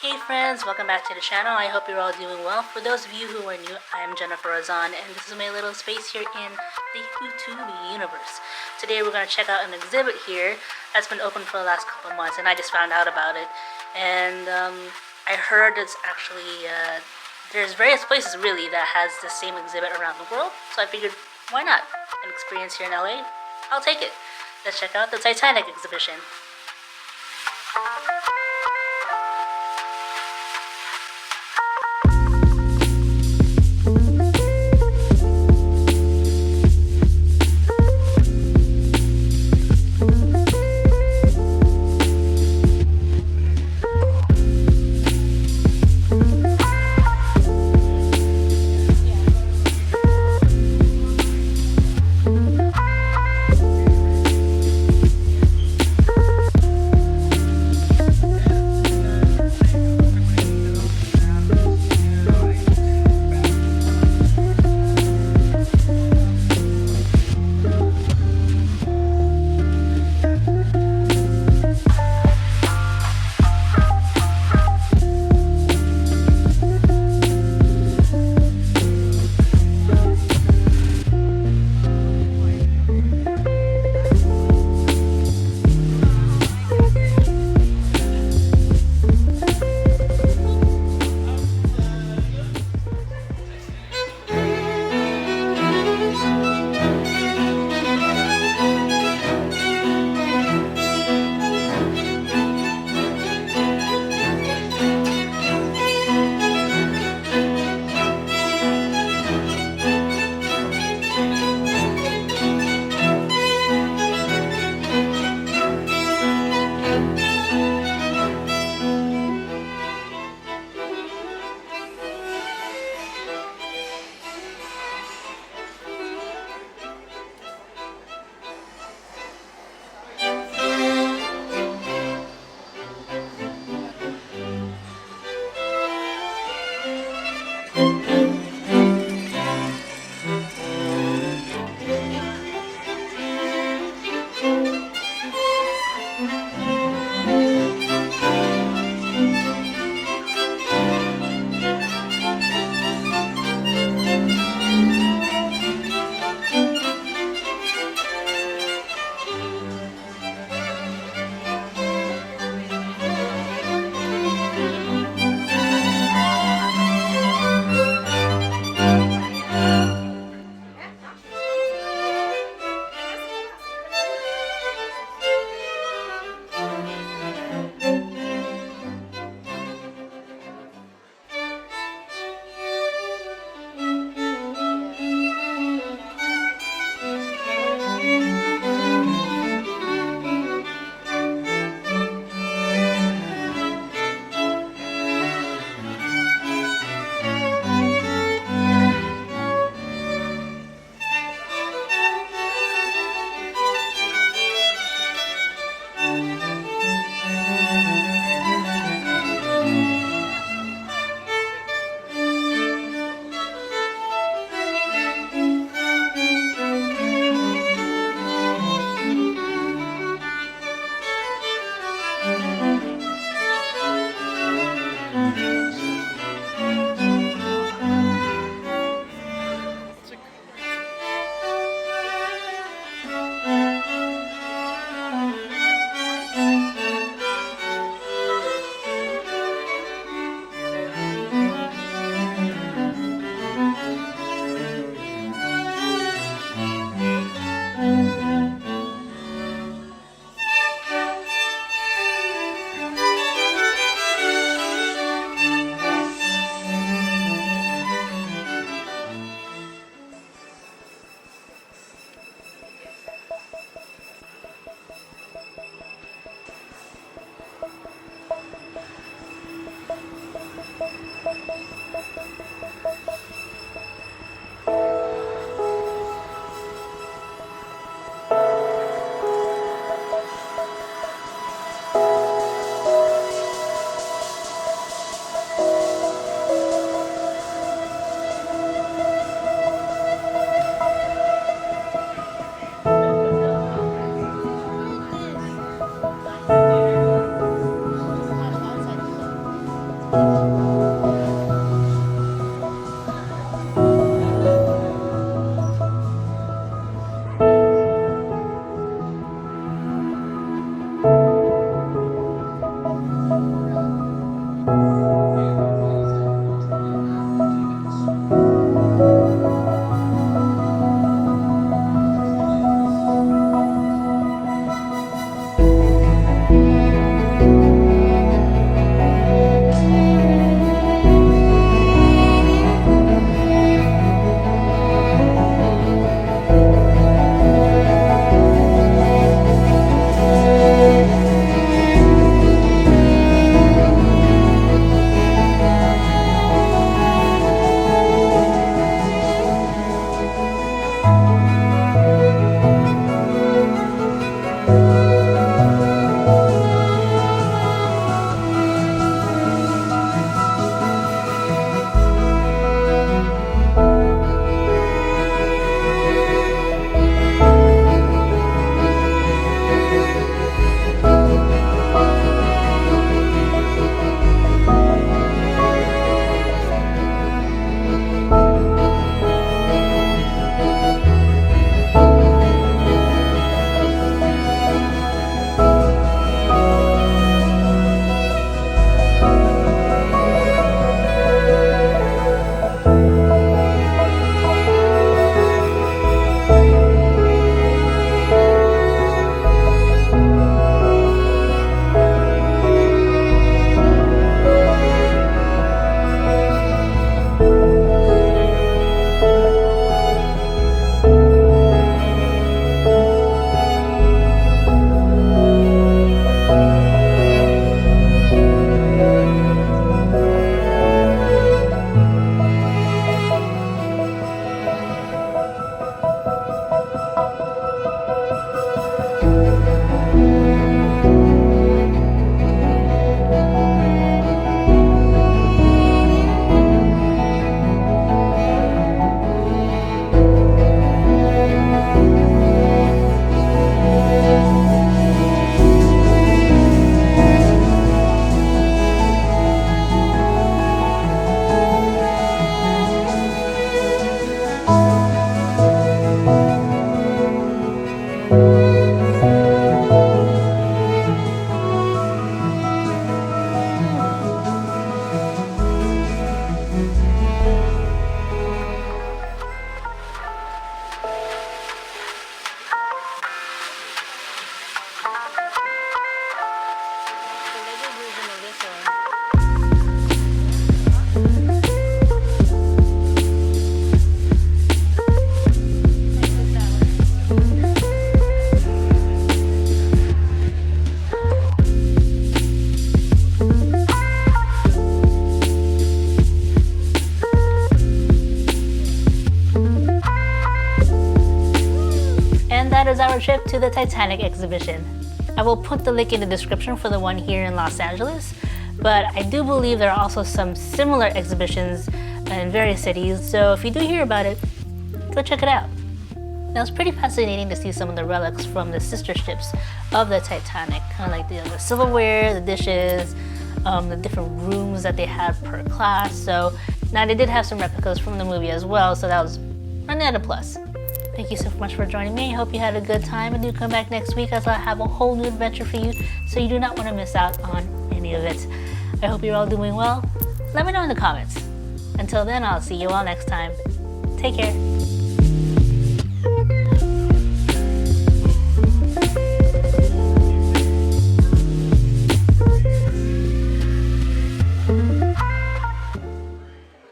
Hey friends, welcome back to the channel. I hope you're all doing well. For those of you who are new, I'm Jennifer Razon, and this is my little space here in the YouTube universe. Today we're going to check out an exhibit here that's been open for the last couple months, and I just found out about it. And I heard it's actually, there's various places really that has the same exhibit around the world, so I figured, why not? An experience here in LA? I'll take it. Let's check out the Titanic exhibition. is our trip to the Titanic exhibition. I will put the link in the description for the one here in Los Angeles, but I do believe there are also some similar exhibitions in various cities, so if you do hear about it, go check it out. Now it's pretty fascinating to see some of the relics from the sister ships of the Titanic, kind of like the silverware, the dishes, the different rooms that they had per class. So now they did have some replicas from the movie as well, so that was another plus. Thank you so much for joining me. I hope you had a good time, and do come back next week as I have a whole new adventure for you, so you do not want to miss out on any of it. I hope you're all doing well. Let me know in the comments. Until then, I'll see you all next time. Take care.